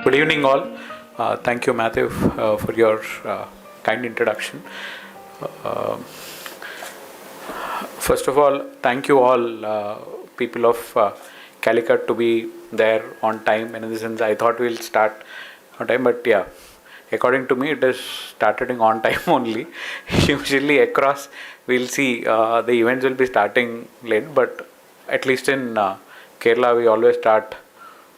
Good evening, all. Thank you, Matthew, for your kind introduction. Uh, First of all, thank you all, people of Calicut, to be there on time. And in the sense, I thought we'll start on time, but yeah, according to me, it is starting on time only. Usually, across, we'll see the events will be starting late, but at least in Kerala, we always start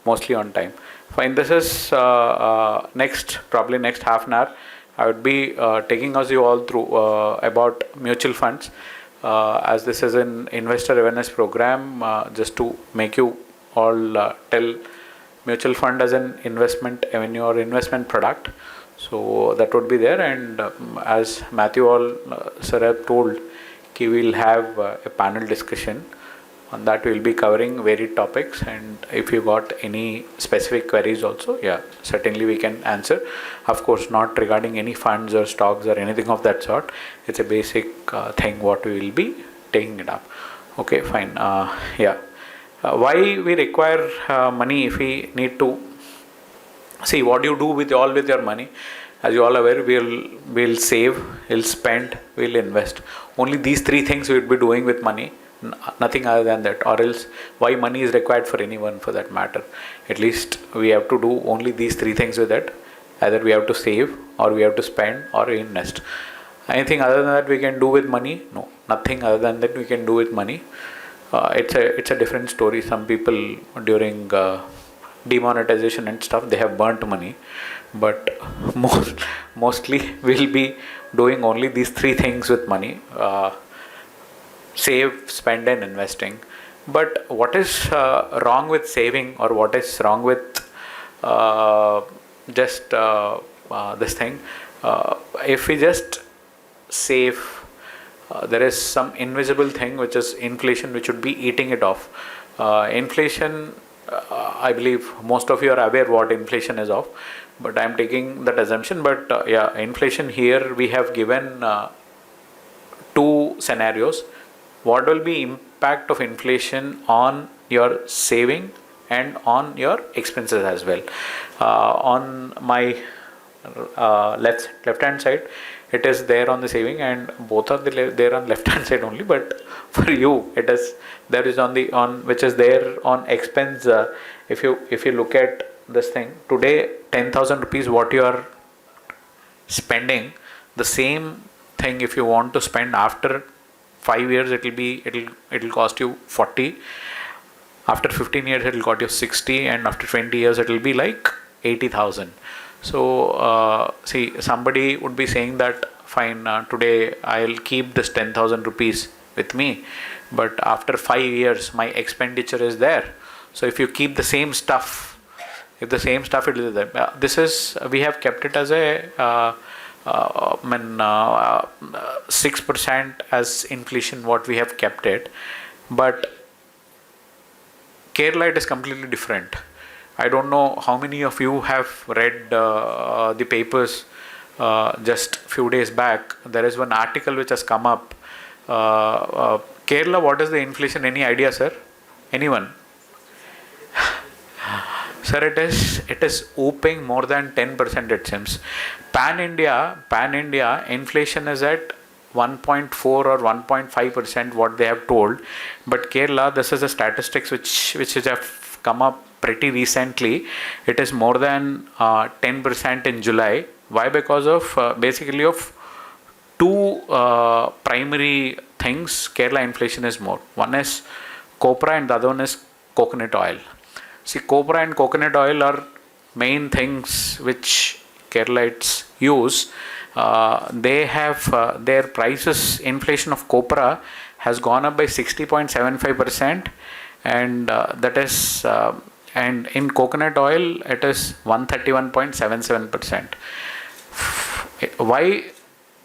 mostly on time. Fine. This is probably next half an hour. I would be taking us you all through about mutual funds, as this is an investor awareness program, just to make you all tell mutual fund as an investment avenue or investment product. So that would be there, and as Matthew all sir have told, we will have a panel discussion. On that, we will be covering varied topics, and if you got any specific queries also, yeah, certainly we can answer. Of course, not regarding any funds or stocks or anything of that sort. It's a basic thing what we will be taking it up. Okay, fine. Yeah. Why we require money if we need to see what you do with your money? As you all aware, we'll save, we'll spend, we'll invest. Only these three things we'll be doing with money. Nothing other than that, or else why money is required for anyone for that matter. At least we have to do only these three things with it. Either we have to save, or we have to spend, or invest. Anything other than that we can do with money? No, nothing other than that we can do with money. It's a different story. Some people during demonetization and stuff, they have burnt money, but mostly we'll be doing only these three things with money. Save, spend, and investing. But what is wrong with saving, or what is wrong with just this thing? If we just save, there is some invisible thing which is inflation, which would be eating it off. Inflation, I believe most of you are aware what inflation is of, but I am taking that assumption. But yeah, inflation here we have given two scenarios. What will be impact of inflation on your saving and on your expenses as well? On my left hand side, it is there on the saving, and both are there on left hand side only. But for you, it is there is on which is there on expense. If you look at this thing today, 10,000 rupees what you are spending, the same thing if you want to spend after 5 years, it'll cost you 40. After 15 years, it'll cost you 60, and after 20 years, it'll be like 80,000. So see, somebody would be saying that fine, today I'll keep this 10,000 rupees with me, but after 5 years, my expenditure is there. So if you keep the same stuff, it will be there. This is we have kept it as a 6% as inflation what we have kept it, but Kerala it is completely different. I don't know how many of you have read the papers just few days back. There is one article which has come up. Kerala, what is the inflation? Any idea, sir? Anyone? Sir, it is whooping more than 10%, it seems. Pan India, inflation is at 1.4 or 1.5%, what they have told. But Kerala, this is a statistics which have come up pretty recently. It is more than 10% in July. Why? Because of basically of two primary things. Kerala inflation is more. One is copra, and the other one is coconut oil. See, copra and coconut oil are main things which Keralites use. They have their prices, inflation of copra has gone up by 60.75%, and that is and in coconut oil it is 131.77%. Why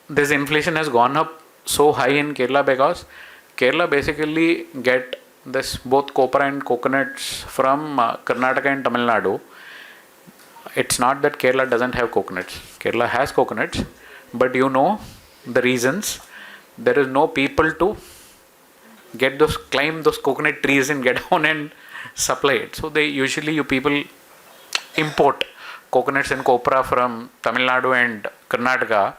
this inflation has gone up so high in Kerala? Because Kerala basically get this both copra and coconuts from Karnataka and Tamil Nadu. It's not that Kerala doesn't have coconuts. Kerala has coconuts, but you know the reasons. There is no people to climb those coconut trees and get down and supply it. So they usually you people import coconuts and copra from Tamil Nadu and Karnataka,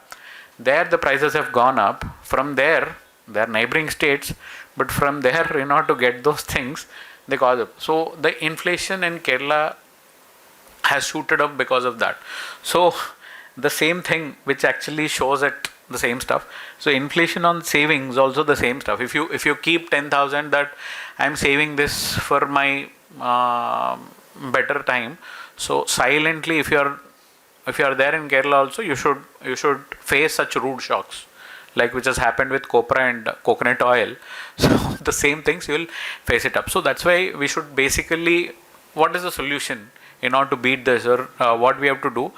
there the prices have gone up. From there, they are neighboring states, but from there, to get those things, they cause up. So the inflation in Kerala has shooted up because of that. So the same thing, which actually shows it the same stuff. So inflation on savings also the same stuff. If you keep 10,000 that I'm saving this for my better time, so silently if you are there in Kerala also, you should face such rude shocks, like which has happened with copra and coconut oil. So the same things you will face it up. So that's why we should basically, what is the solution in order to beat this, or what we have to do?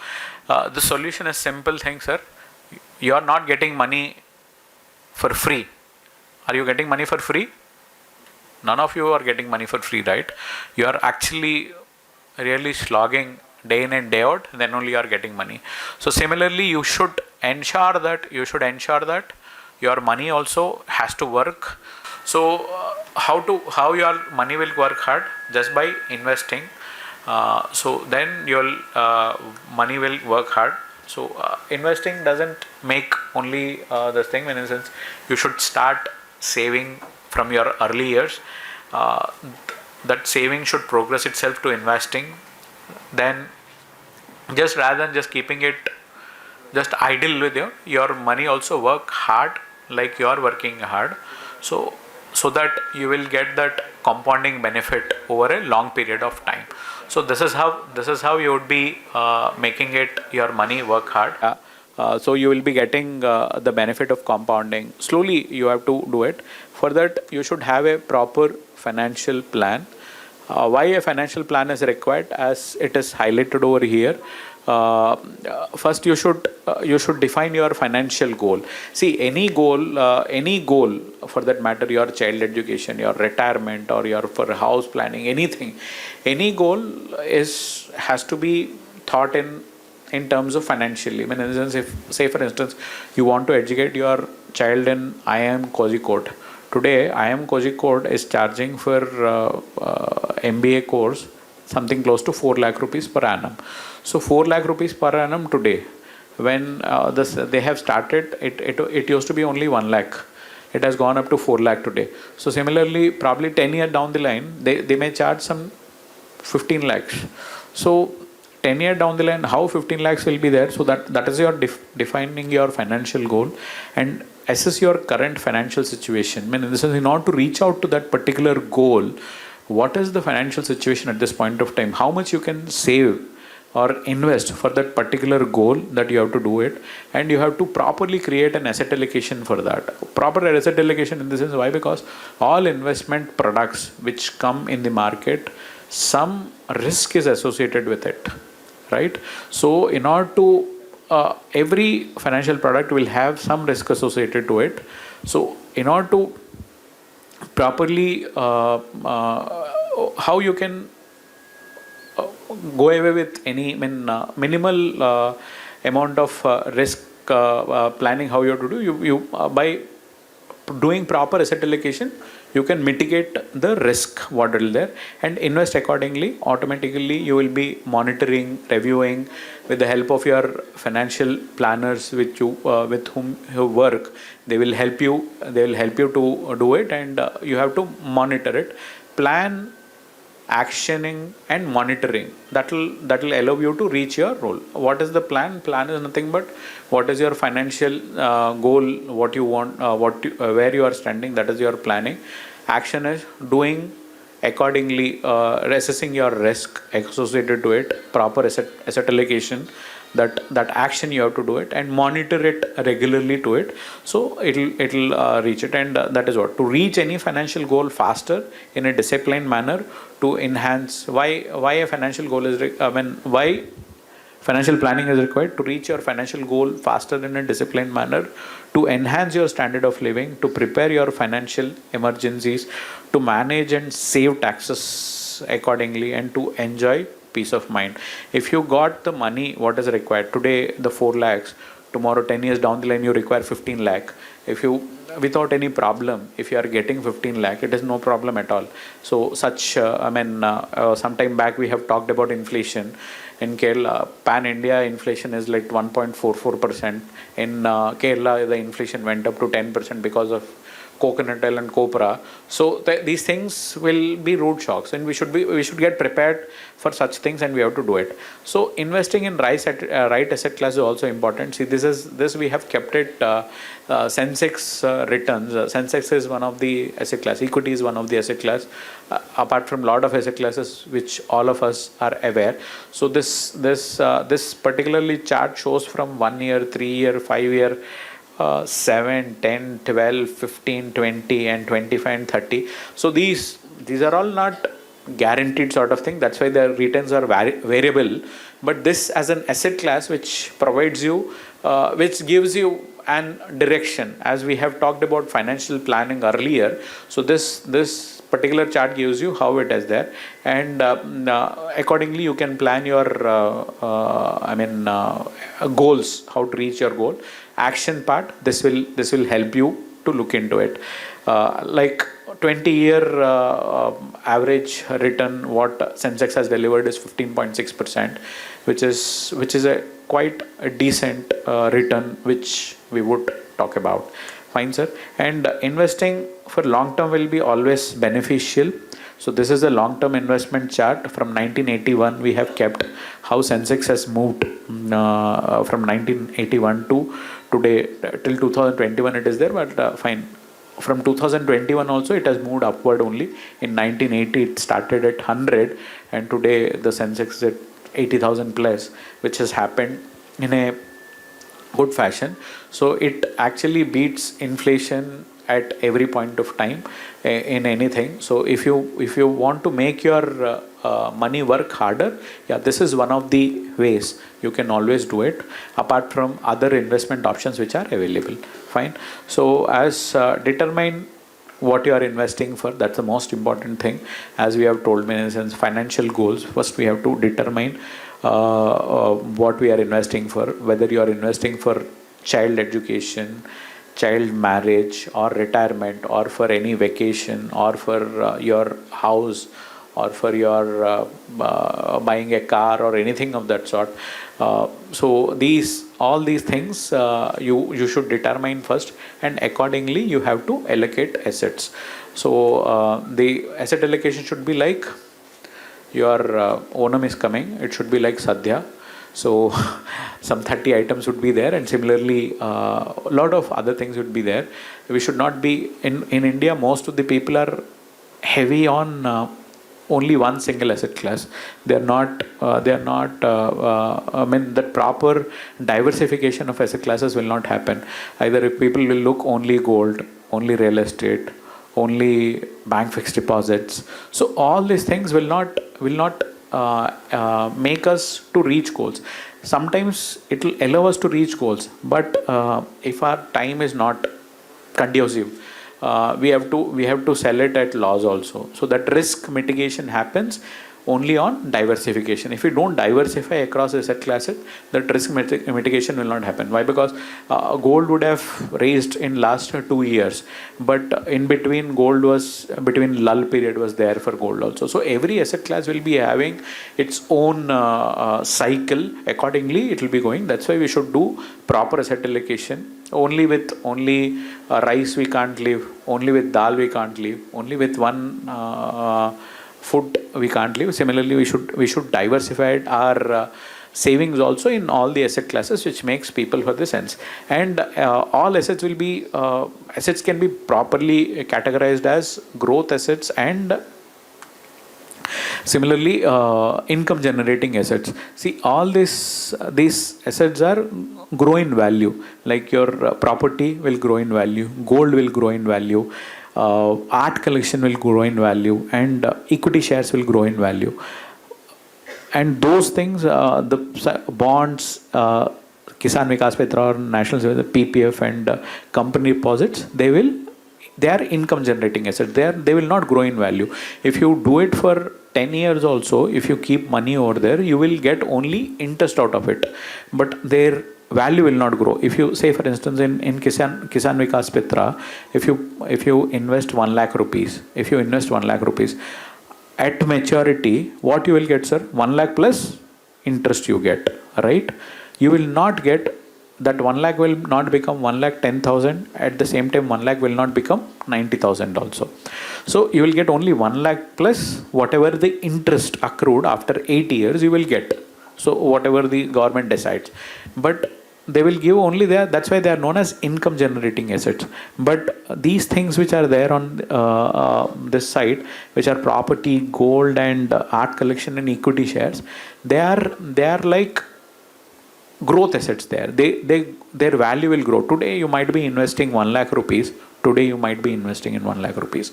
The solution is simple thing, sir. You are not getting money for free. Are you getting money for free? None of you are getting money for free, right? You are actually really slogging day in and day out, then only you are getting money. So similarly, you should ensure that your money also has to work. So how your money will work hard? Just by investing. So then your money will work hard. So investing doesn't make only this thing. In a sense, you should start saving from your early years. That saving should progress itself to investing. Then, just rather than just keeping it just idle with your money also work hard, like you are working hard. So that you will get that compounding benefit over a long period of time. So this is how you would be making it your money work hard. So you will be getting the benefit of compounding. Slowly you have to do it. For that you should have a proper financial plan. Why a financial plan is required, as it is highlighted over here. First you should define your financial goal. See, any goal for that matter, your child education, your retirement, or your for house planning, anything, any goal has to be thought in terms of financially. I mean, in the sense, if say for instance you want to educate your child in IIM Kozhikode. Today IIM Kozhikode is charging for MBA course something close to 4 lakh rupees per annum. So 4 lakh rupees per annum today, when they have started, it used to be only 1 lakh. It has gone up to 4 lakh today. So similarly, probably 10 years down the line, they may charge some 15 lakhs. So 10 years down the line, how 15 lakhs will be there? So that is your defining your financial goal and assess your current financial situation. I mean, in the sense, in order to reach out to that particular goal, what is the financial situation at this point of time? How much you can save or invest for that particular goal that you have to do it, and you have to properly create an asset allocation for that. Proper asset allocation in the sense, why? Because all investment products which come in the market, some risk is associated with it, right? So in order to every financial product will have some risk associated to it. So in order to properly how you can go away with any minimal amount of risk planning, how you have to do, you by doing proper asset allocation, you can mitigate the risk what is there and invest accordingly. Automatically you will be monitoring, reviewing with the help of your financial planners with whom you work. They will help you to do it, and you have to monitor it, plan, actioning and monitoring. That will allow you to reach your goal. What is the plan? Plan is nothing but what is your financial goal, what you want, where you are standing, that is your planning. Action is doing accordingly, assessing your risk associated to it, proper asset allocation. That action you have to do it and monitor it regularly to it, so it'll reach it. And that is what, to reach any financial goal faster in a disciplined manner, to enhance why a financial goal is why financial planning is required, to reach your financial goal faster in a disciplined manner, to enhance your standard of living, to prepare your financial emergencies, to manage and save taxes accordingly, and to enjoy peace of mind. If you got the money what is required today, the 4 lakhs, tomorrow 10 years down the line you require 15 lakh. If you, without any problem, if you are getting 15 lakh, it is no problem at all. So such, some time back we have talked about inflation. In Kerala, pan-India inflation is like 1.44%. In Kerala, the inflation went up to 10% because of coconut oil and copra. So these things will be rude shocks, and we should get prepared for such things, and we have to do it. So investing in right asset class is also important. See, this we have kept it Sensex returns. Sensex is one of the asset class. Equity is one of the asset class. Apart from lot of asset classes which all of us are aware. So this particularly chart shows from 1 year, 3 year, 5 year, 7, 10, 12, 15, 20 and 25 and 30. So these are all not guaranteed sort of thing. That's why the returns are variable. But this as an asset class which provides you, which gives you an direction, as we have talked about financial planning earlier. So this particular chart gives you how it is there, and accordingly you can plan your goals, how to reach your goal. Action part, this will help you to look into it. Like 20-year average return, what Sensex has delivered is 15.6%, which is a quite a decent return which we would talk about. Fine, sir. And investing for long term will be always beneficial. So this is a long term investment chart from 1981. We have kept how Sensex has moved from 1981 to today till 2021. It is there, but fine. From 2021 also it has moved upward only. In 1980 it started at 100, and today the Sensex is at 80,000 plus, which has happened in a good fashion. So it actually beats inflation at every point of time in anything. So if you want to make your money work harder, yeah, this is one of the ways you can always do it, apart from other investment options which are available. Fine. So as determine what you are investing for, that's the most important thing. As we have told many times, financial goals, first we have to determine what we are investing for, whether you are investing for child education, child marriage or retirement, or for any vacation, or for your house, or for your buying a car or anything of that sort. So all these things you should determine first, and accordingly you have to allocate assets. So the asset allocation should be like your Onam is coming, it should be like Sadhya. So some 30 items would be there, and similarly a lot of other things would be there. We should not be in India. Most of the people are heavy on only one single asset class. They are not that proper diversification of asset classes will not happen. Either if people will look only gold, only real estate, only bank fixed deposits. So all these things will not make us to reach goals. Sometimes it will allow us to reach goals, but if our time is not conducive, we have to sell it at loss also. So that risk mitigation happens only on diversification. If you don't diversify across asset classes, that risk mitigation will not happen. Why? Because gold would have raised in last 2 years, but in between between lull period was there for gold also. So every asset class will be having its own cycle. Accordingly it will be going. That's why we should do proper asset allocation. Only rice we can't live, only with dal we can't live, only with one food we can't live. Similarly, we should diversify our savings also in all the asset classes, which makes people for the sense. And all assets assets can be properly categorized as growth assets and similarly income generating assets. See, all these assets are grow in value. Like your property will grow in value, gold will grow in value, art collection will grow in value, and equity shares will grow in value. And those things, the bonds, Kisan Vikas Petra or National Savings, PPF and company deposits, they are income generating assets. They will not grow in value. If you do it for 10 years also, if you keep money over there, you will get only interest out of it. But their value will not grow. If you say, for instance, in Kisan Vikas Pitra, if you invest 1 lakh rupees, at maturity, what you will get, sir? 1 lakh plus interest you get, right? You will not get that 1 lakh will not become 1 lakh 10,000. At the same time, 1 lakh will not become 90,000 also. So you will get only 1 lakh plus whatever the interest accrued after 8 years you will get. So whatever the government decides, but they will give only there. That's why they are known as income generating assets. But these things which are there on this side, which are property, gold, and art collection and equity shares, they are like growth assets there. Their value will grow. Today you might be investing 1 lakh rupees. Today you might be investing in 1 lakh rupees.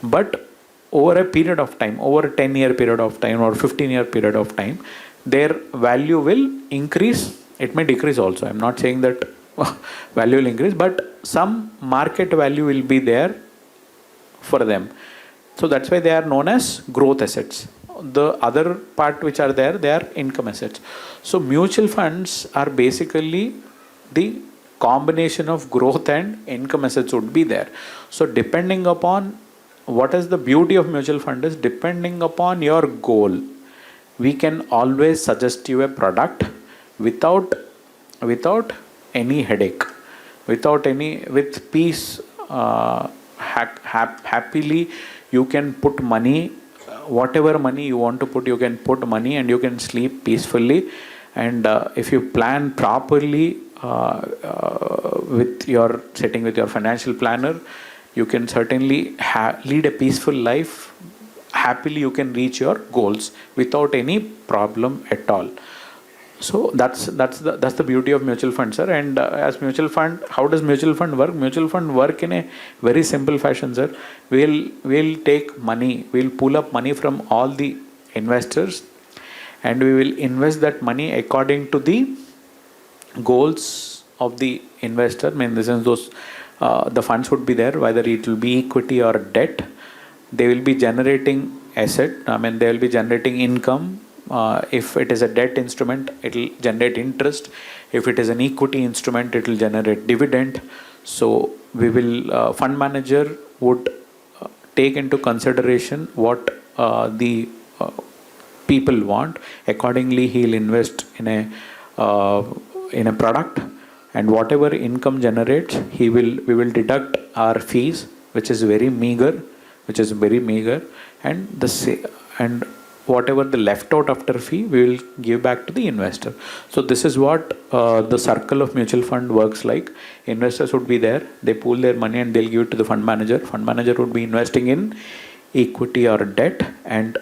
But over a period of time, over a 10-year period of time or 15-year period of time, their value will increase. It may decrease also. I'm not saying that value will increase, but some market value will be there for them. So that's why they are known as growth assets. The other part which are there, they are income assets. So mutual funds are basically the combination of growth and income assets would be there. So depending upon what is the beauty of mutual fund is, depending upon your goal, we can always suggest you a product without any headache, with peace. Happily you can put money, whatever money you want to put, you can put money and you can sleep peacefully. And if you plan properly with your setting with your financial planner, you can certainly lead a peaceful life. Happily you can reach your goals without any problem at all. So that's the beauty of mutual fund, sir. And as mutual fund, how does mutual fund work? Mutual fund work in a very simple fashion, sir. We'll take money, we'll pull up money from all the investors, and we will invest that money according to the goals of the investor. I mean, in the sense, those the funds would be there, whether it will be equity or debt. They will be generating asset. I mean, they will be generating income. If it is a debt instrument, it will generate interest. If it is an equity instrument, it will generate dividend. So we will fund manager would take into consideration what the people want. Accordingly, he will invest in a product, and whatever income generates, we will deduct our fees, which is very meager, and whatever the left out after fee, we will give back to the investor. So this is what the circle of mutual fund works like. Investors would be there, they pool their money and they'll give it to the fund manager. Fund manager would be investing in equity or debt, and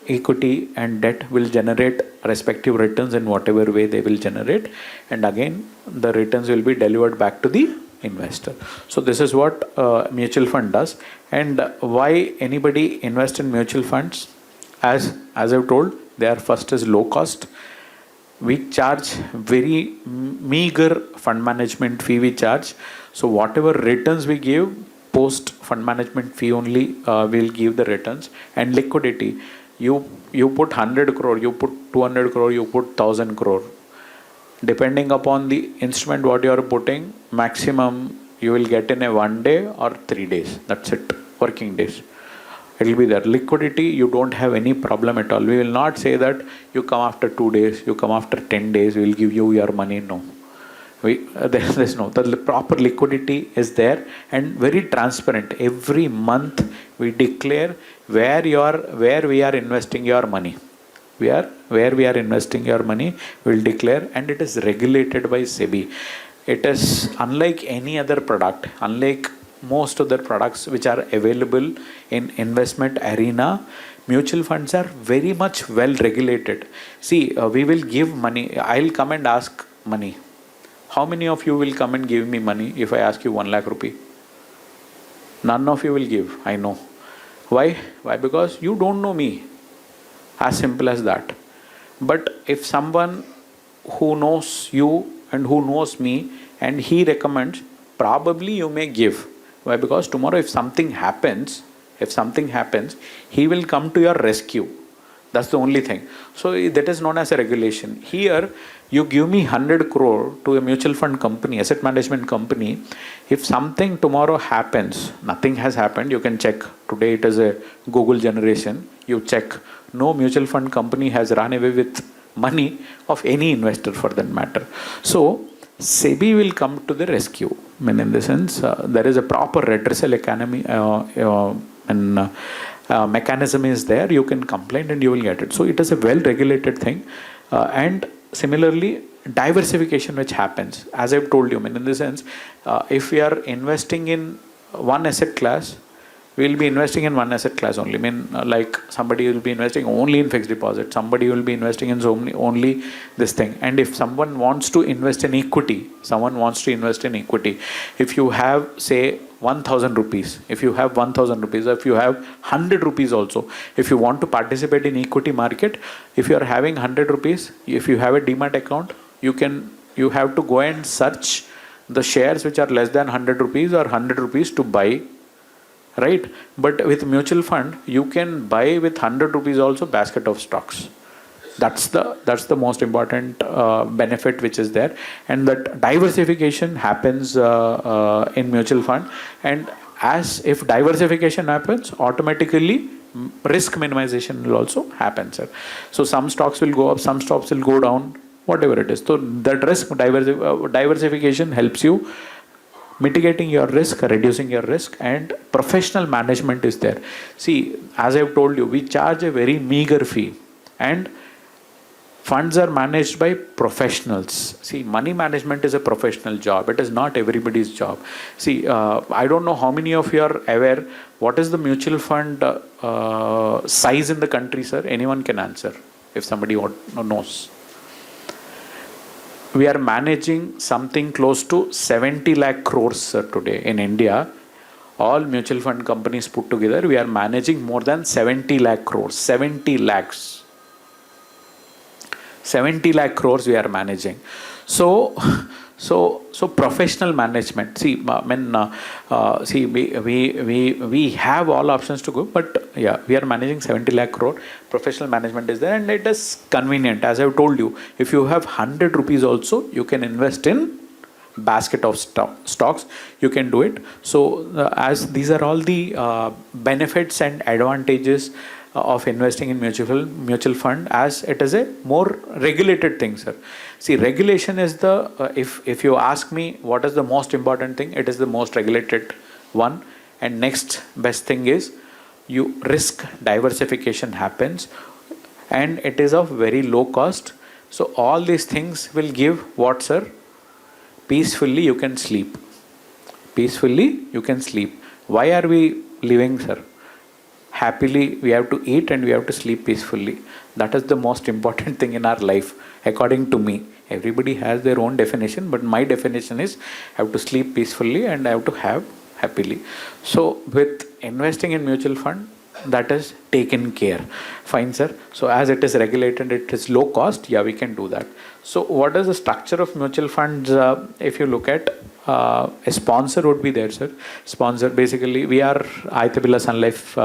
equity and debt will generate respective returns in whatever way they will generate, and again the returns will be delivered back to the investor. So this is what mutual fund does. And why anybody invest in mutual funds? As I've told, they are first is low cost. We charge very meager fund management fee we charge. So whatever returns we give, post fund management fee only will give the returns. And liquidity, you put 100 crore, you put 200 crore, you put 1000 crore. Depending upon the instrument what you are putting, maximum you will get in a 1 day or 3 days. That's it, working days. It will be there. Liquidity, you don't have any problem at all. We will not say that you come after 2 days, you come after 10 days, we will give you your money. No. There's no. The proper liquidity is there and very transparent. Every month we declare where we are investing your money. Where we are investing your money, we will declare, and it is regulated by SEBI. It is unlike any other product, unlike most other products which are available in investment arena. Mutual funds are very much well regulated. See, we will give money. I'll come and ask money. How many of you will come and give me money if I ask you 1 lakh rupee? None of you will give, I know. Why? Because you don't know me. As simple as that. But if someone who knows you and who knows me and he recommends, probably you may give. Why? Because tomorrow if something happens, he will come to your rescue. That's the only thing. So that is known as a regulation. Here, you give me 100 crore to a mutual fund company, asset management company. If something tomorrow happens, nothing has happened, you can check. Today it is a Google generation. You check. No mutual fund company has run away with money of any investor for that matter. So SEBI will come to the rescue. I mean, in the sense, there is a proper redressal economy and mechanism is there. You can complain and you will get it. So it is a well-regulated thing. And similarly, diversification which happens. As I've told you, I mean, in the sense, if we are investing in one asset class, we will be investing in one asset class only. I mean, like somebody will be investing only in fixed deposit, somebody will be investing in only this thing. And if someone wants to invest in equity, if you have, say, 1,000 rupees, if you have 1,000 rupees, or if you have 100 rupees also, if you want to participate in equity market, if you are having 100 rupees, if you have a demat account, you have to go and search the shares which are less than 100 rupees or 100 rupees to buy. Right? But with mutual fund, you can buy with 100 rupees also basket of stocks. That's the most important benefit which is there. And that diversification happens in mutual fund. And as if diversification happens, automatically risk minimization will also happen, sir. So some stocks will go up, some stocks will go down, whatever it is. So that risk diversification helps you mitigating your risk, reducing your risk, and professional management is there. See, as I've told you, we charge a very meager fee, and funds are managed by professionals. See, money management is a professional job. It is not everybody's job. See, I don't know how many of you are aware what is the mutual fund size in the country, sir? Anyone can answer if somebody knows. We are managing something close to 70 lakh crores, sir, today in India. All mutual fund companies put together, we are managing more than 70 lakh crores. 70 lakhs. 70 lakh crores we are managing. So professional management. See, I mean, we have all options to go, but yeah, we are managing 70 lakh crore. Professional management is there, and it is convenient. As I've told you, if you have 100 rupees also, you can invest in basket of stocks. You can do it. So as these are all the benefits and advantages of investing in mutual fund, as it is a more regulated thing, sir. See, regulation is the if you ask me what is the most important thing, it is the most regulated one. And next best thing is risk diversification happens, and it is of very low cost. So all these things will give what, sir? Peacefully you can sleep. Peacefully you can sleep. Why are we living, sir? Happily we have to eat and we have to sleep peacefully. That is the most important thing in our life, according to me. Everybody has their own definition, but my definition is I have to sleep peacefully and I have to have happily. So with investing in mutual fund, that is taken care. Fine, sir. So as it is regulated, it is low cost. Yeah, we can do that. So what is the structure of mutual funds? If you look at a sponsor would be there, sir. Sponsor, basically, we are Aditya Birla SunLife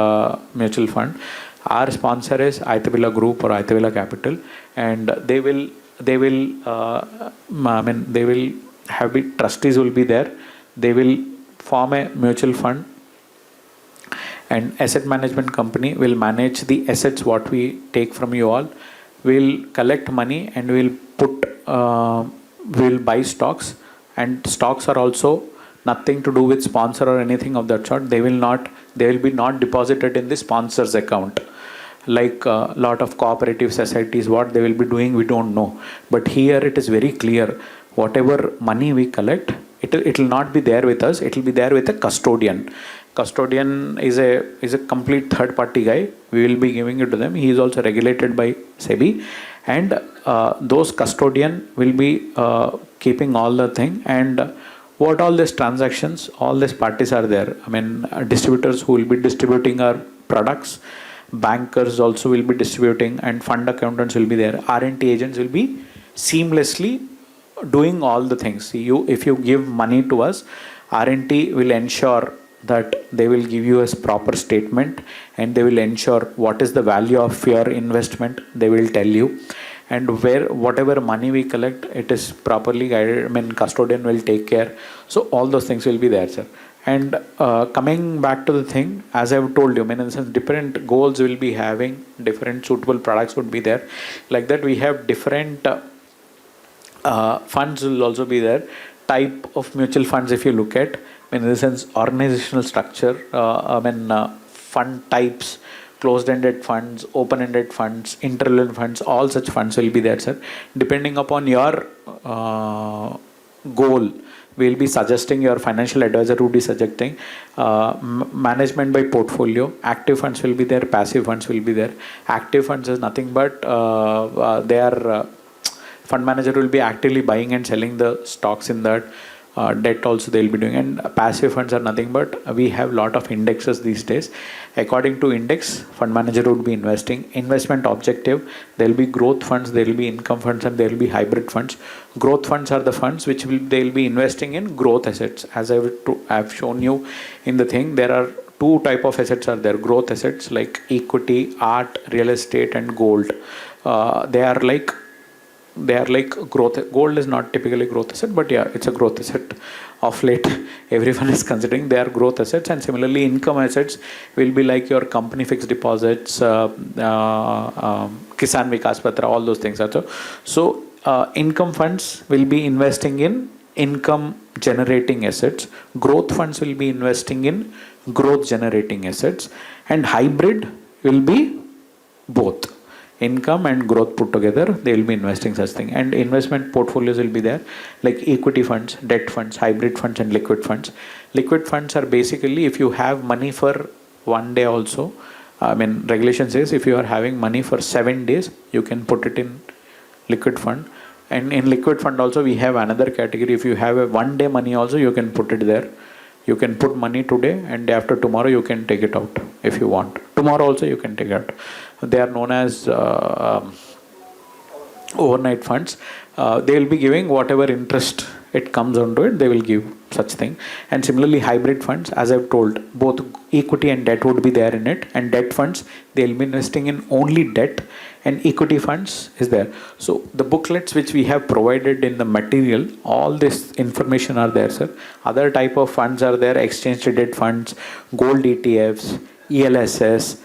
Mutual Fund. Our sponsor is Aditya Birla Group or Aditya Birla Capital, and they will have trustees will be there. They will form a mutual fund, and asset management company will manage the assets what we take from you all. We'll collect money and we'll buy stocks, and stocks are also nothing to do with sponsor or anything of that sort. They will be not deposited in the sponsor's account. Like a lot of cooperative societies, what they will be doing, we don't know. But here it is very clear. Whatever money we collect, it will not be there with us. It will be there with a custodian. Custodian is a complete third party guy. We will be giving it to them. He is also regulated by SEBI, and those custodian will be keeping all the thing. And what all these transactions, all these parties are there. I mean, distributors who will be distributing our products, bankers also will be distributing, and fund accountants will be there. R&T agents will be seamlessly doing all the things. If you give money to us, R&T will ensure that they will give you a proper statement, and they will ensure what is the value of your investment. They will tell you, and where whatever money we collect, it is properly guided. I mean, custodian will take care. So all those things will be there, sir. And coming back to the thing, as I've told you, I mean, in the sense, different goals will be having, different suitable products would be there. Like that, we have different funds will also be there. Type of mutual funds, if you look at, I mean, in the sense, organizational structure, fund types, closed-ended funds, open-ended funds, interlinked funds, all such funds will be there, sir. Depending upon your goal, we'll be suggesting, your financial advisor would be suggesting management by portfolio. Active funds will be there, passive funds will be there. Active funds is nothing but they are fund manager will be actively buying and selling the stocks in that. Debt also they'll be doing, and passive funds are nothing but we have lot of indexes these days. According to index, fund manager would be investing. Investment objective, there will be growth funds, there will be income funds, and there will be hybrid funds. Growth funds are the funds which they'll be investing in growth assets. As I've shown you in the thing, there are two type of assets are there. Growth assets like equity, art, real estate, and gold. They are like growth. Gold is not typically growth asset, but yeah, it's a growth asset. Of late, everyone is considering they are growth assets. And similarly, income assets will be like your company fixed deposits, Kisan Vikas Patra, all those things also. So income funds will be investing in income generating assets. Growth funds will be investing in growth generating assets. And hybrid will be both income and growth put together. They will be investing such thing. And investment portfolios will be there like equity funds, debt funds, hybrid funds, and liquid funds. Liquid funds are basically if you have money for one day also. I mean, regulation says if you are having money for 7 days, you can put it in liquid fund. And in liquid fund also we have another category. If you have a 1 day money also, you can put it there. You can put money today, and after tomorrow you can take it out if you want. Tomorrow also you can take it out. They are known as overnight funds. They will be giving whatever interest it comes onto it, they will give such thing. And similarly, hybrid funds, as I've told, both equity and debt would be there in it. And debt funds, they'll be investing in only debt, and equity funds is there. So the booklets which we have provided in the material, all this information are there, sir. Other type of funds are there: exchange traded funds, gold ETFs, ELSS,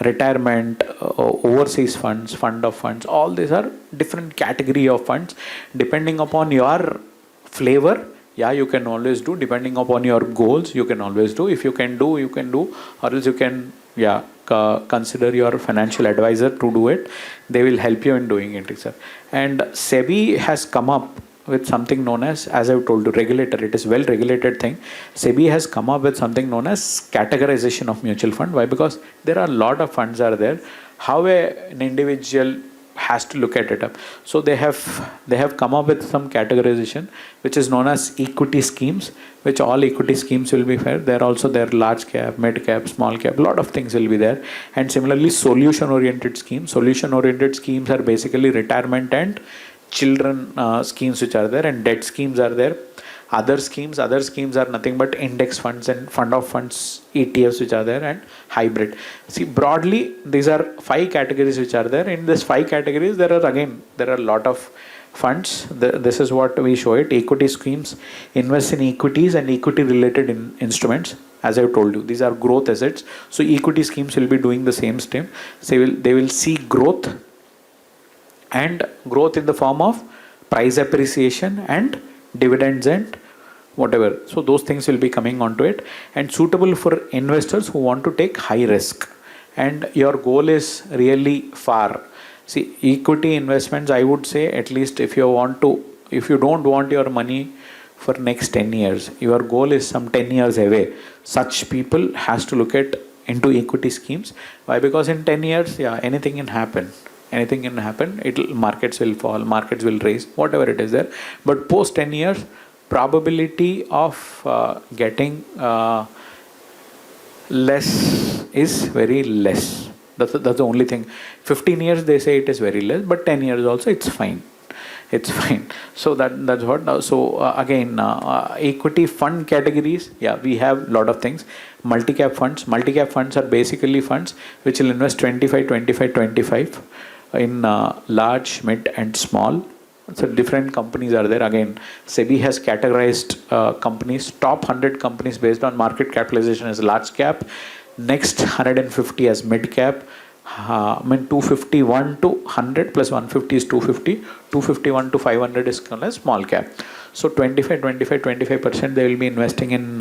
retirement, overseas funds, fund of funds. All these are different category of funds. Depending upon your flavor, yeah, you can always do. Depending upon your goals, you can always do. If you can do, you can do. Or else you can, consider your financial advisor to do it. They will help you in doing it, sir. And SEBI has come up with something known as I've told you, regulator. It is well regulated thing. SEBI has come up with something known as categorization of mutual fund. Why? Because there are a lot of funds are there. How an individual has to look at it up. So they have come up with some categorization which is known as equity schemes, which all equity schemes will be fair. There also there large cap, mid cap, small cap, lot of things will be there. And similarly, solution oriented schemes. Solution oriented schemes are basically retirement and children schemes which are there, and debt schemes are there. Other schemes are nothing but index funds and fund of funds, ETFs which are there, and hybrid. See, broadly these are 5 categories which are there. In this 5 categories, there are a lot of funds. This is what we show it. Equity schemes invest in equities and equity related instruments. As I've told you, these are growth assets. So equity schemes will be doing the same thing. So they will see growth, and growth in the form of price appreciation and dividends and whatever. So those things will be coming onto it, and suitable for investors who want to take high risk and your goal is really far. See, equity investments, I would say, at least if you don't want your money for next 10 years, your goal is some 10 years away, such people has to look at into equity schemes. Why? Because in 10 years, anything can happen. Markets will fall, markets will rise, whatever it is there. But post 10 years, probability of getting less is very less. That's the only thing. 15 years they say it is very less, but 10 years also it's fine. it's fine. So that's what. Again, equity fund categories. Yeah, we have lot of things. Multi-cap funds. Multi-cap funds are basically funds which will invest 25, 25, 25 in large, mid, and small. So different companies are there. Again, SEBI has categorized companies, top 100 companies based on market capitalization as large cap, next 150 as mid cap. 251 to 100 plus 150 is 250, 251 to 500 is called as small cap. So 25, 25, 25% they will be investing in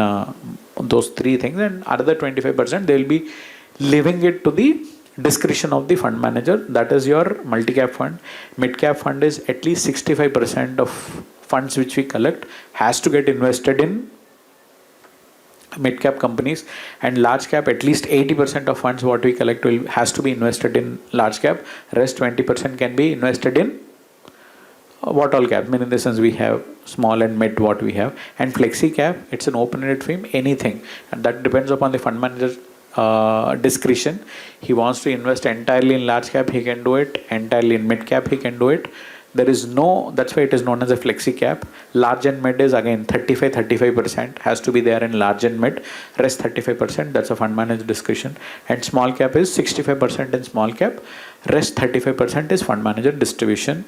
those three things, and other 25% they will be leaving it to the discretion of the fund manager. That is your multi-cap fund. Mid-cap fund is at least 65% of funds which we collect has to get invested in mid-cap companies, and large cap at least 80% of funds what we collect has to be invested in large cap. Rest 20% can be invested in what all cap. I mean, in the sense we have small and mid what we have, and flexi cap, it's an open-ended fund, anything, and that depends upon the fund manager's discretion. He wants to invest entirely in large cap, he can do it. Entirely in mid cap, he can do it. There is no, that's why it is known as a flexi cap. Large and mid is again 35% has to be there in large and mid. Rest 35%, that's a fund manager discretion. And small cap is 65% in small cap. Rest 35% is fund manager distribution.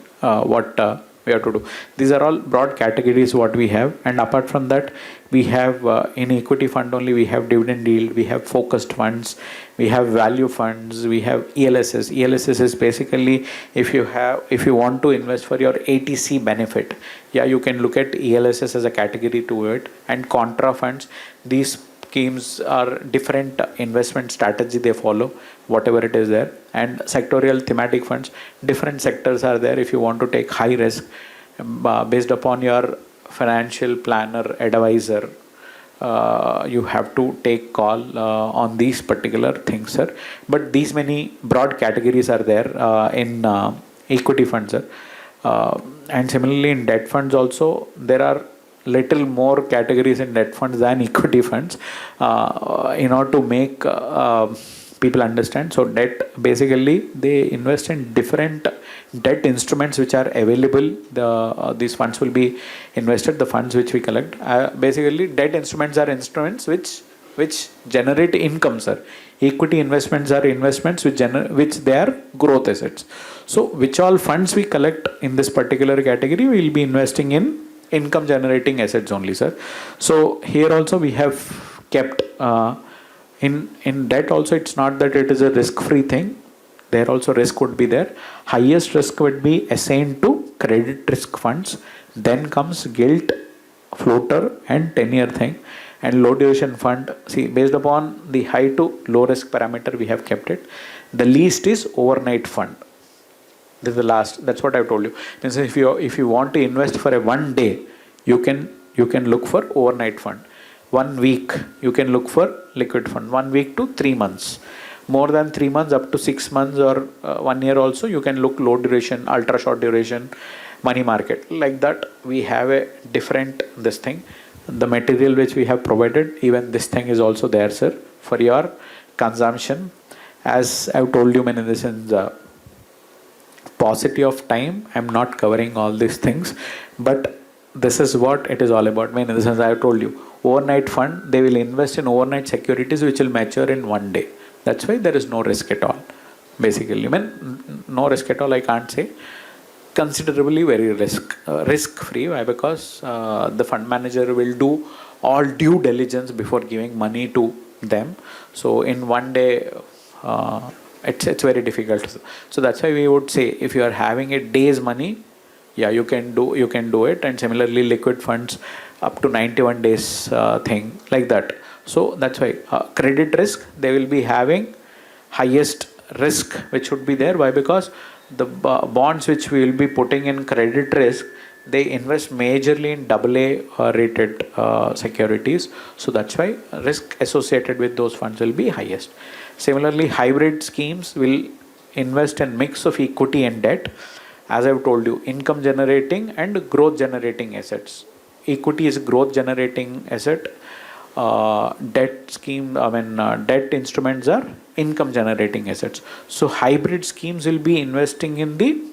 We have to do. These are all broad categories what we have, and apart from that, we have in equity fund only we have dividend yield, we have focused funds, we have value funds, we have ELSS. ELSS is basically if you want to invest for your ATC benefit, yeah, you can look at ELSS as a category to it. And contra funds, these schemes are different investment strategy they follow, whatever it is there. And sectorial thematic funds, different sectors are there. If you want to take high risk based upon your financial planner advisor, you have to take call on these particular things, sir. But these many broad categories are there in equity funds, sir. And similarly in debt funds also there are little more categories in debt funds than equity funds in order to make people understand. So debt, basically they invest in different debt instruments which are available. These funds will be invested, the funds which we collect. Basically debt instruments are instruments which generate income, sir. Equity investments are investments which they are growth assets. So which all funds we collect in this particular category, we will be investing in income generating assets only, sir. So here also we have kept in debt also, it's not that it is a risk free thing. There also risk would be there. Highest risk would be assigned to credit risk funds. Then comes gilt, floater and 10-year thing. And low duration fund, see, based upon the high to low risk parameter we have kept it. The least is overnight fund. This is the last. That's what I've told you. Means if you want to invest for a 1 day, you can look for overnight fund. 1 week you can look for liquid fund. 1 week to 3 months. More than 3 months, up to 6 months or 1 year also, you can look low duration, ultra short duration, money market. Like that, we have a different this thing. The material which we have provided, even this thing is also there, sir, for your consumption. As I've told you, many in the sense, paucity of time, I'm not covering all these things, but this is what it is all about. I mean, in the sense, I have told you, overnight fund, they will invest in overnight securities which will mature in 1 day. That's why there is no risk at all. Basically, I mean, no risk at all, I can't say. Considerably very risk free. Why? Because the fund manager will do all due diligence before giving money to them. So in 1 day, it's very difficult. So that's why we would say, if you are having a day's money, yeah, you can do it. And similarly, liquid funds up to 91 days thing like that. So that's why credit risk, they will be having highest risk which would be there. Why? Because the bonds which we will be putting in credit risk, they invest majorly in AA rated securities. So that's why risk associated with those funds will be highest. Similarly, hybrid schemes will invest in mix of equity and debt. As I've told you, income generating and growth generating assets. Equity is growth generating asset. Debt scheme, debt instruments are income generating assets. So hybrid schemes will be investing in the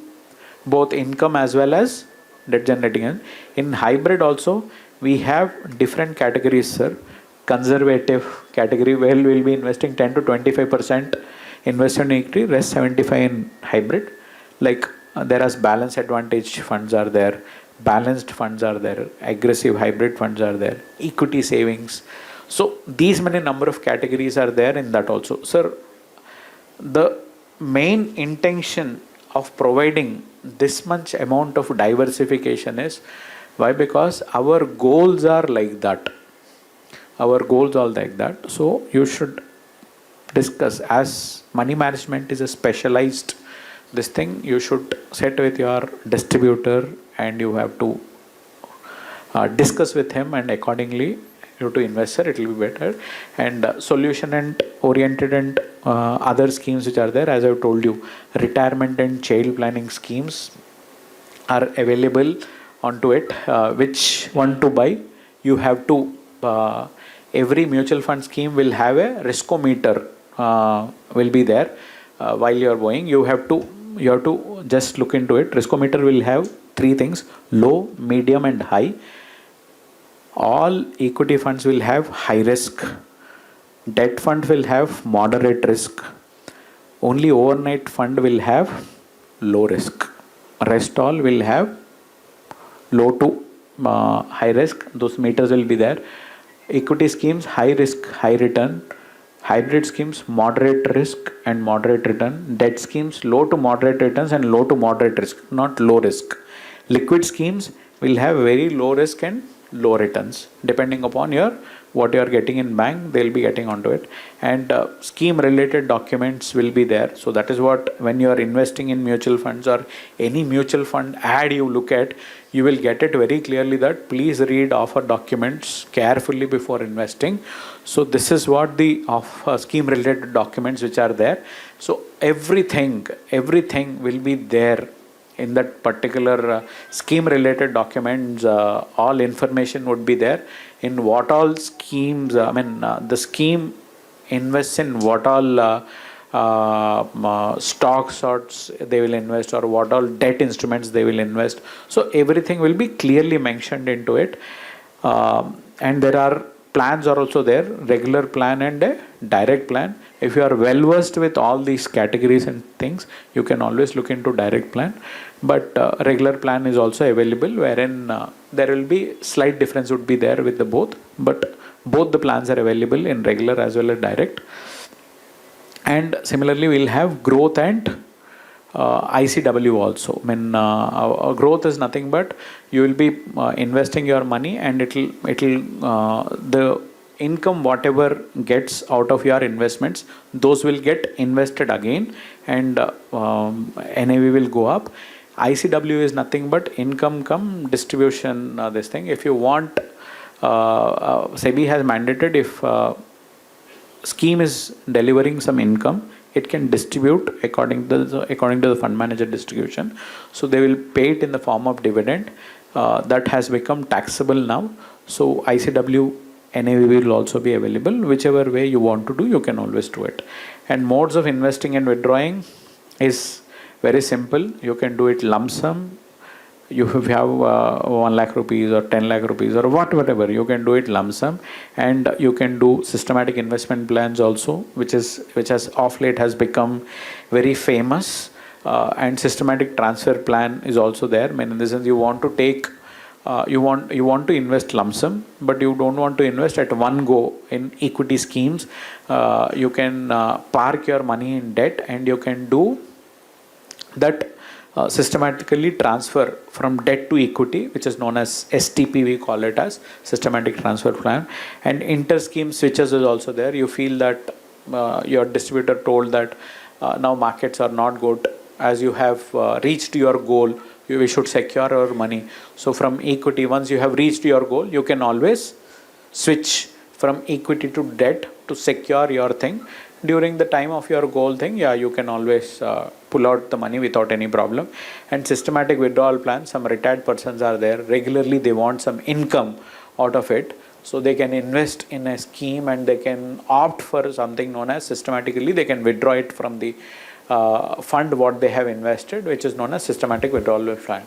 both income as well as debt generating. And in hybrid also, we have different categories, sir. Conservative category where we'll be investing 10 to 25% investment in equity, rest 75 in hybrid. Like there are balance advantage funds are there, balanced funds are there, aggressive hybrid funds are there, equity savings. So these many number of categories are there in that also. Sir, the main intention of providing this much amount of diversification is why? Because our goals are like that. Our goals are like that. So you should discuss, as money management is a specialized this thing, you should sit with your distributor and you have to discuss with him, and accordingly you have to invest, sir. It will be better. And solution and oriented and other schemes which are there, as I've told you, retirement and child planning schemes are available onto it. Which one to buy? You have to every mutual fund scheme will have a riskometer will be there while you are buying. You have to just look into it. Riskometer will have three things: low, medium and high. All equity funds will have high risk. Debt fund will have moderate risk. Only overnight fund will have low risk. Rest all will have low to high risk. Those meters will be there. Equity schemes, high risk, high return. Hybrid schemes, moderate risk and moderate return. Debt schemes, low to moderate returns and low to moderate risk, not low risk. Liquid schemes will have very low risk and low returns. Depending upon what you are getting in bank, they will be getting onto it. And scheme related documents will be there. So that is what, when you are investing in mutual funds or any mutual fund ad you look at, you will get it very clearly that please read offer documents carefully before investing. So this is what the scheme related documents which are there. So everything will be there in that particular scheme related documents. All information would be there in what all schemes, the scheme invests in what all stock sorts they will invest, or what all debt instruments they will invest. So everything will be clearly mentioned into it. And there are plans are also there, regular plan and a direct plan. If you are well versed with all these categories and things, you can always look into direct plan. But regular plan is also available, wherein there will be slight difference would be there with the both. But both the plans are available in regular as well as direct. And similarly, we'll have growth and ICW also. Growth is nothing but you will be investing your money, and it'll the income whatever gets out of your investments, those will get invested again, and NAV will go up. ICW is nothing but income come distribution. This thing, if you want, SEBI has mandated, if scheme is delivering some income, it can distribute according to the fund manager distribution. So they will pay it in the form of dividend. That has become taxable now. So ICW NAV will also be available. Whichever way you want to do, you can always do it. And modes of investing and withdrawing is very simple. You can do it lump sum. You have 1 lakh rupees or 10 lakh rupees or whatever, you can do it lump sum. And you can do systematic investment plans also, which has of late has become very famous. And systematic transfer plan is also there. In the sense, you want to take you want to invest lump sum, but you don't want to invest at one go in equity schemes. You can park your money in debt, and you can do that. Systematically transfer from debt to equity, which is known as STP, we call it as systematic transfer plan. And inter scheme switches is also there. You feel that your distributor told that now markets are not good, as you have reached your goal, we should secure our money. So from equity, once you have reached your goal, you can always switch from equity to debt to secure your thing. During the time of your goal thing, you can always pull out the money without any problem. And systematic withdrawal plan, some retired persons are there. Regularly, they want some income out of it. So they can invest in a scheme, and they can opt for something known as systematically. They can withdraw it from the fund what they have invested, which is known as systematic withdrawal plan.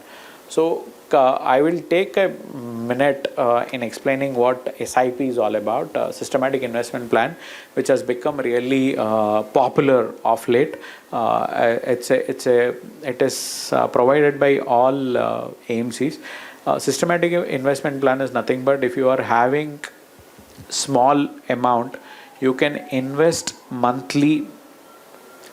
So I will take a minute in explaining what SIP is all about, systematic investment plan, which has become really popular of late. It is provided by all AMCs. Systematic investment plan is nothing but if you are having small amount, you can invest monthly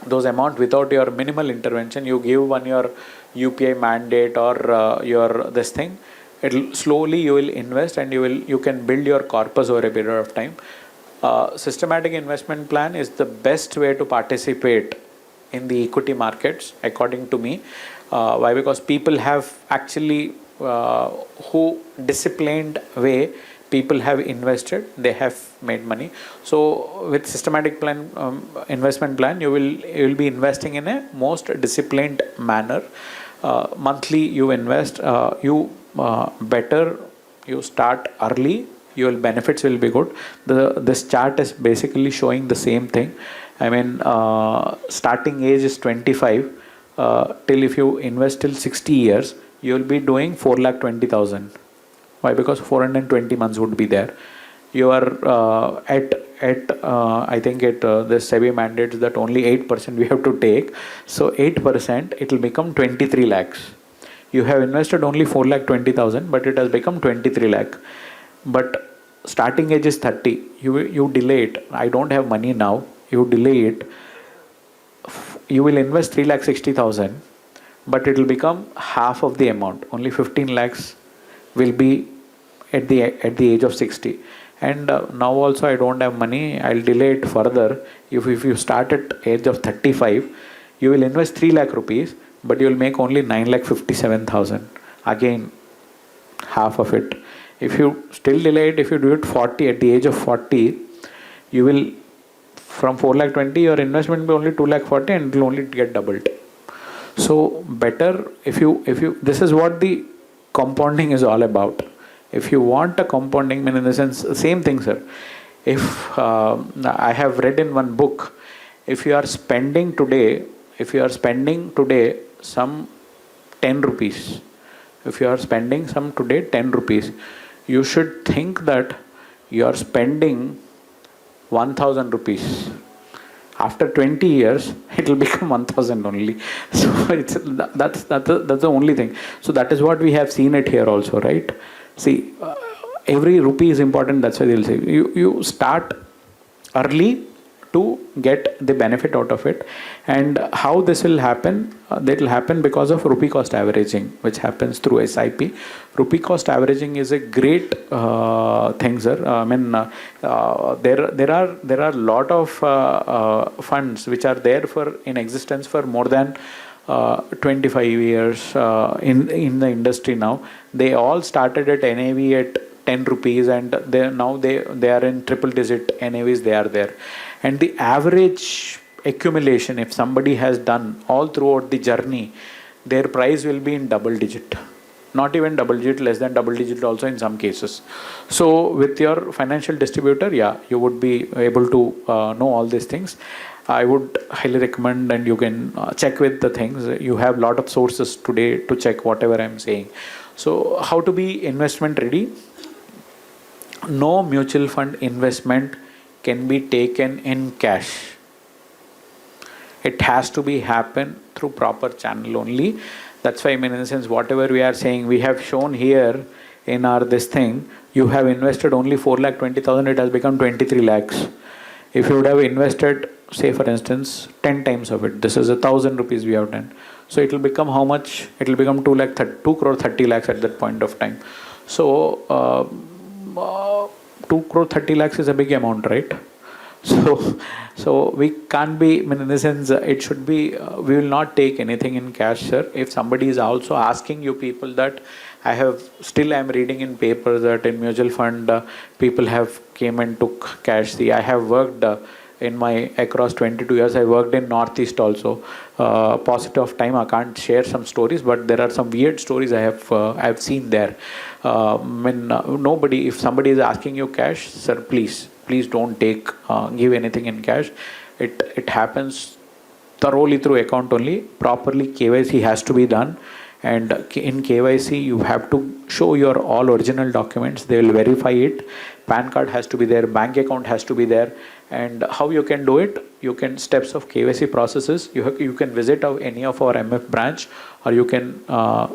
those amount without your minimal intervention. You give one your UPI mandate or your this thing, it'll slowly you will invest and you can build your corpus over a period of time. Systematic investment plan is the best way to participate in the equity markets according to me. Why? Because people have actually who disciplined way people have invested, they have made money. So with systematic plan investment plan, you will be investing in a most disciplined manner. Monthly you invest, better you start early, your benefits will be good. This chart is basically showing the same thing. I mean, starting age is 25, till if you invest till 60 years, you will be doing 4,20,000. Why? Because 420 months would be there. You are I think the SEBI mandates that only 8% we have to take. So 8% it will become 23 lakhs. You have invested only 4,20,000, but it has become 23 lakh. But starting age is 30. You delay it. I don't have money now. You delay it. You will invest 3,60,000, but it will become half of the amount. Only 15 lakhs will be at the age of 60. And now also I don't have money, I'll delay it further. If you start at age of 35, you will invest 3 lakh rupees, but you will make only 9,57,000. Again, half of it. If you still delay it, if you do it 40, at the age of 40, you will, from 4,20,000, your investment will be only 2,40,000 and it will only get doubled. So better if you this is what the compounding is all about. If you want a compounding, in the sense, same thing, sir. If I have read in one book, if you are spending today some 10 rupees, if you are spending some today 10 rupees, you should think that you are spending 1,000 rupees. After 20 years, it will become 1,000 only. So that's the only thing. So that is what we have seen it here also, right? See, every rupee is important. That's why they'll say you start early to get the benefit out of it. And how this will happen? That will happen because of rupee cost averaging, which happens through SIP. Rupee cost averaging is a great thing, sir. I mean, there are a lot of funds which are there in existence for more than 25 years in the industry now. They all started at NAV at 10 rupees and they are in triple digit NAVs, they are there. And the average accumulation, if somebody has done all throughout the journey, their price will be in double digit. Not even double digit, less than double digit also in some cases. So with your financial distributor, yeah, you would be able to know all these things. I would highly recommend, and you can check with the things. You have a lot of sources today to check whatever I'm saying. So how to be investment ready? No mutual fund investment can be taken in cash. It has to be happen through proper channel only. That's why, I mean, in a sense, whatever we are saying, we have shown here in our this thing, you have invested only 4,20,000, it has become 23 lakhs. If you would have invested, say for instance, 10 times of it, this is 1,000 rupees we have done. So it will become how much? It will become 2 crore 30 lakhs at that point of time. So 2 crore 30 lakhs is a big amount, right? So we can't be, I mean, in the sense, it should be, we will not take anything in cash, sir. If somebody is also asking you people that I'm reading in papers that in mutual fund, people have came and took cash. See, I have worked in my across 22 years, I worked in Northeast also. Positive of time, I can't share some stories, but there are some weird stories I have seen there. Nobody, if somebody is asking you cash, sir, please don't give anything in cash. It happens thoroughly through account only. Properly KYC has to be done, and in KYC you have to show your all original documents. They will verify it. PAN card has to be there, bank account has to be there. And how you can do it? You can steps of KYC processes. You can visit any of our MF branch, or you can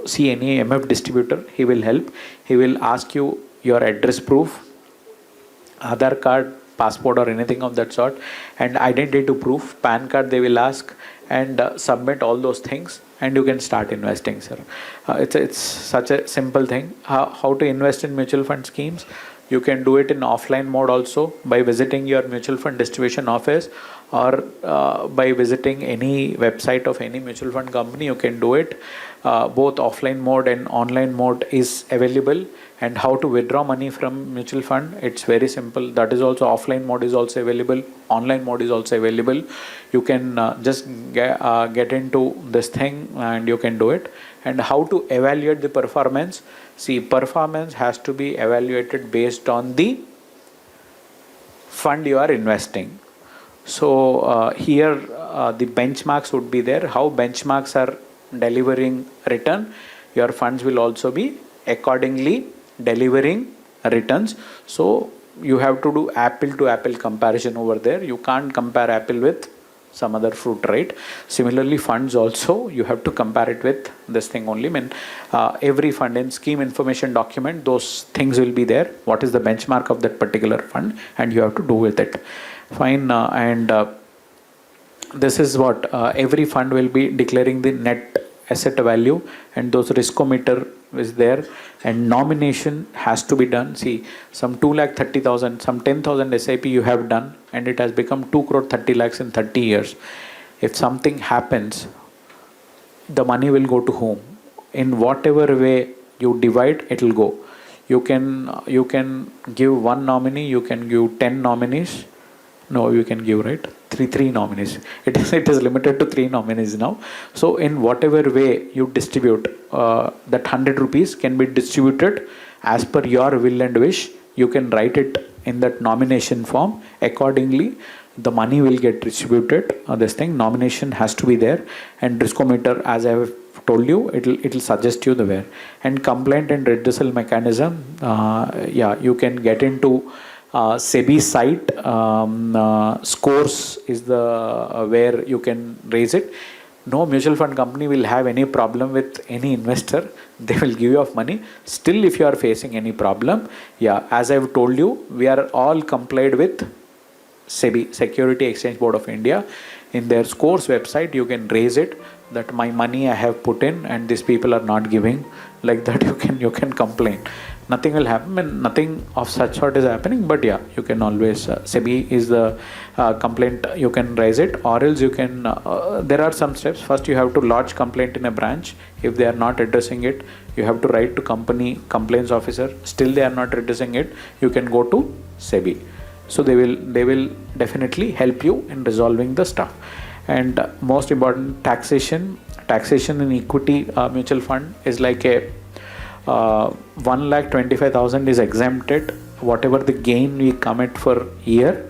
see any MF distributor. He will help. He will ask you your address proof, Aadhaar card, passport or anything of that sort, and identity proof, PAN card they will ask, and submit all those things, and you can start investing, sir. It's such a simple thing. How to invest in mutual fund schemes? You can do it in offline mode also by visiting your mutual fund distribution office, or by visiting any website of any mutual fund company. You can do it. Both offline mode and online mode is available. And how to withdraw money from mutual fund? It's very simple. That is also offline mode is also available. Online mode is also available. You can just get into this thing and you can do it. And how to evaluate the performance? See, performance has to be evaluated based on the fund you are investing. So here the benchmarks would be there. How benchmarks are delivering return, your funds will also be accordingly delivering returns. So you have to do apple to apple comparison over there. You can't compare apple with some other fruit, right? Similarly, funds also you have to compare it with this thing only. I mean, every fund in scheme information document, those things will be there. What is the benchmark of that particular fund, and you have to do with it. Fine. This is what every fund will be declaring the net asset value, and those riskometer is there, and nomination has to be done. See, some 2,30,000, some 10,000 SIP you have done, and it has become 2 crore 30 lakhs in 30 years. If something happens, the money will go to whom? In whatever way you divide, it will go. You can give one nominee, you can give 10 nominees. No, you can give, right? Three nominees. It is limited to 3 nominees now. So in whatever way you distribute, that 100 rupees can be distributed as per your will and wish. You can write it in that nomination form. Accordingly, the money will get distributed. This thing, nomination has to be there, and riskometer, as I have told you, it'll suggest you the where. And complaint and redressal mechanism. You can get into SEBI site. Scores is the where you can raise it. No mutual fund company will have any problem with any investor. They will give you off money. Still, if you are facing any problem, as I've told you, we are all complied with SEBI, Security Exchange Board of India. In their scores website, you can raise it that my money I have put in and these people are not giving. Like that, you can complain. Nothing will happen, and nothing of such sort is happening. But you can always SEBI is the complaint. You can raise it, or else you can. There are some steps. First, you have to lodge complaint in a branch. If they are not addressing it, you have to write to company complaints officer. Still, they are not addressing it. You can go to SEBI. So they will definitely help you in resolving the stuff. And most important, taxation in equity mutual fund is like a 1,25,000 is exempted. Whatever the gain we commit for year,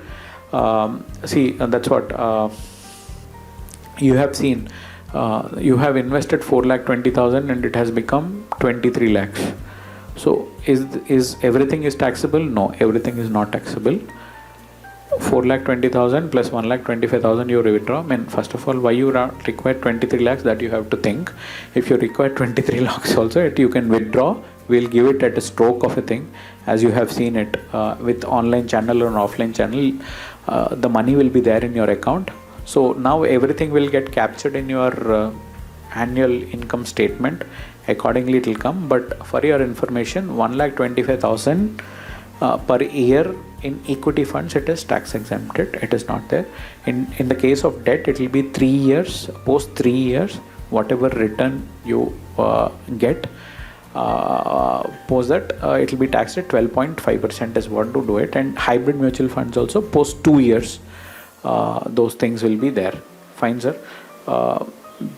that's what you have seen. You have invested 4,20,000 and it has become 23 lakhs. So is everything is taxable? No, everything is not taxable. 4,20,000 plus 1,25,000 you withdraw. I mean, first of all, why you require 23 lakhs, that you have to think. If you require 23 lakhs also, you can withdraw. We'll give it at a stroke of a thing, as you have seen it with online channel or offline channel. The money will be there in your account. So now everything will get captured in your annual income statement. Accordingly, it will come. But for your information, 1,25,000 per year in equity funds, it is tax exempted. It is not there. In the case of debt, it will be 3 years. Post 3 years, whatever return you get, post that it will be taxed at 12.5% is what to do it. And hybrid mutual funds also post 2 years, those things will be there. Fine, sir.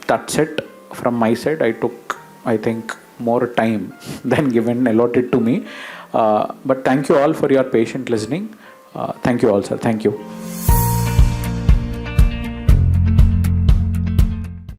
That's it from my side. I took, I think, more time than given allotted to me. But thank you all for your patient listening. Thank you all, sir. Thank you.